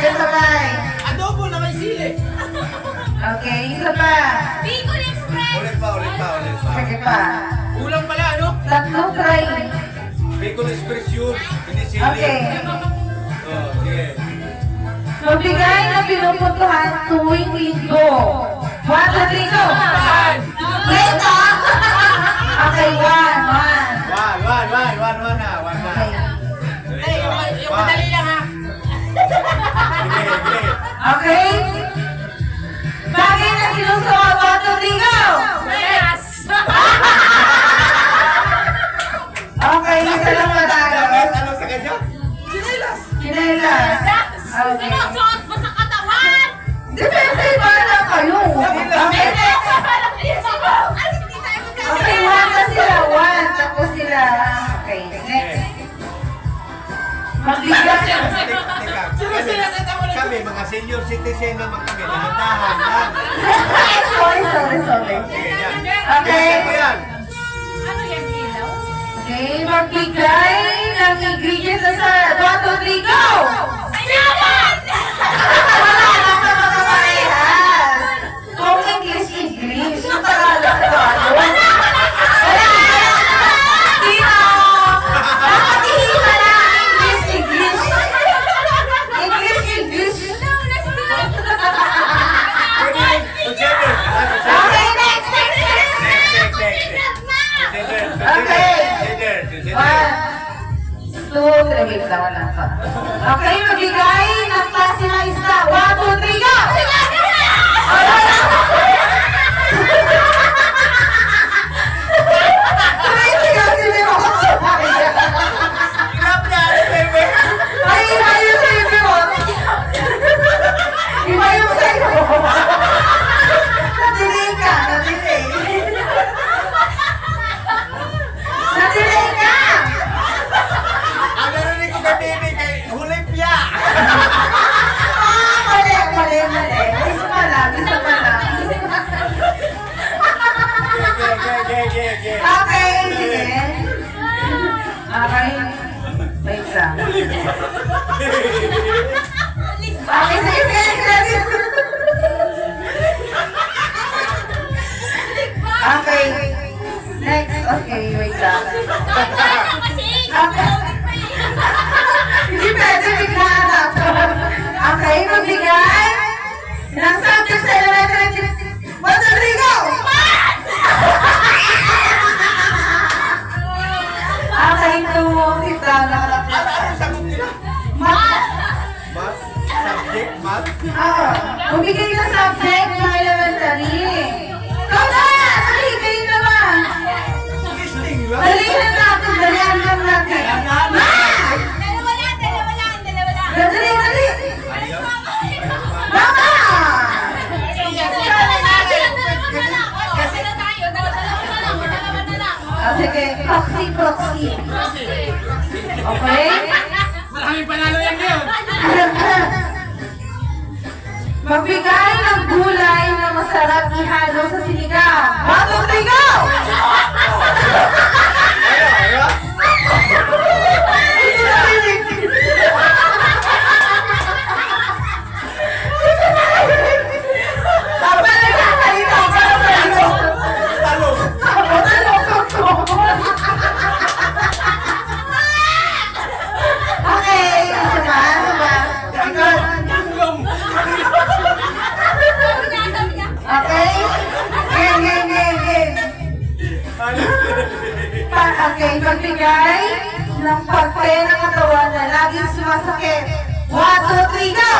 sabay. Adobo na may sili. Okay, isa pa. Bicol Express! Ulit pa. Sige pa. Kulang pala, ano? Tatlong try. Bacon Express yun. Hindi sili. Okay. Oh, sige. Magbigay na pinupuntuhan tuwing linggo. 1, 2, 3, go! Wait, okay, 1 na. Okay. Ay, yung madali lang ha. Sige. Okay? Bagay na sinusuot, 1, 2, 3, go! Yes! Okay, isa lang matalo. Ano sa kanya? Chinelas. Chinelas. Okay. Sinusuot mo sa katawan! Depende ba na kayo? Okay, next. Okay, 1 na sila. 1. Tapos sila. Okay, next. Magbigay. Teka. Kami, mga senior citizen naman kami. Dahan lang. Sorry. Sige, yan. Okay. Bilisan mo yan. Ano yan, ilaw? Okay, magbigay ng ingredients na sa 1, 2, 3, go! Ayawan! Wala lang na mga parehas. Kung English. Yung Tagalog. Wala. Sino? Dapat ihisa na English. English. Okay, next. Okay. 1, 2, 3. Wait lang, wala pa. Okay, magbigay ng klase ng isda. 1, 2, 3, go! Ay, iba yung sa'yo mo. Iba yung sa'yo mo. Nadelay ka. Nadelay ka. Ang narinig ko kay Bibi kay Hulipya. Mali. Isa pa lang. Okay. Okay, sige. Okay. Wait lang. Okay, sige. Okay. Next. Okay, wait lang. Hindi pwede biglaan ako. Okay, magbigay ng subject sa elementary. 1, 2, 3, go! Okay, sit down. Ano sagot nila? Math. Math? Subject? Math? Magbigay ng subject ng elementary. Go na! Dali, kayo naman. Listening lang? Dali na natin. Dalihan lang natin. Math! Dali. Mama! Sige, proxy. Okay? Maraming panalo yan ngayon. Magbigay ng gulay na masarap ihalo sa sinigang. 1, 2, 3, go! Okay, ano ba? Okay? Game. Okay, magbigay ng pagpe ng katawan na laging sumasakit. 1, 2, 3, go!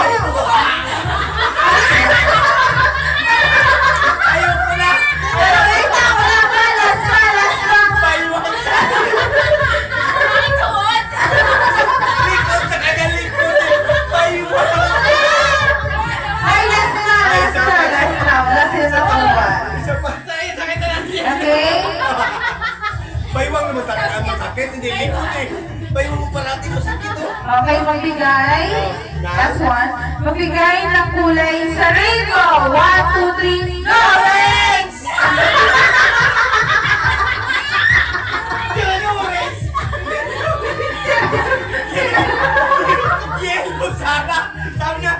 Ayoko na! Pero wait lang, wala pa. Last round. Likod sa kanya likod eh! Paiwan! Ay, last round. Wala sila na kuha. Isa pa tayo, sakit na lang yan! Okay? Paiwan naman talaga ang masakit, hindi likod eh! Paiwan mo palati masakit oh! Okay, magbigay. Last one. Magbigay ng kulay sa rainbow. 1, 2, 3, go! Rex! Yellow sana! Sabi niya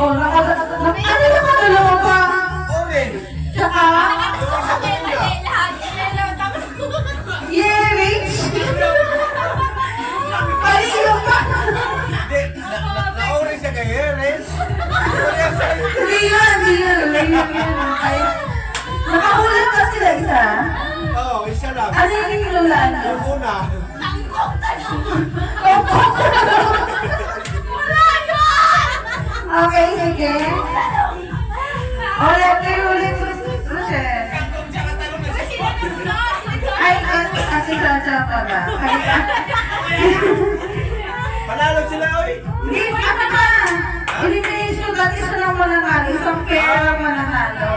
Oh, ano nakadalawa pa? Orange. Tsaka, Lahat. earrings. Paliyo pa. Hindi, na-orange siya kay Heres. Hindi yun. Ay, nakahulat pa sila isa. Oo, isa lang. Ano yung inulan? Yung una. Okay, sige. Ulit. Rochelle. Ay, ate Chacha pa ba? Panalo sila, oy. Hindi, ano ba? Elimination, dati isa lang mananalo. Isang pair lang mananalo.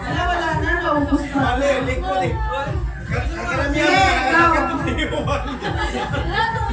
Wala na, naubos na. Mali, likod eh. Karamihan na nakakagad tumiwan. Lahat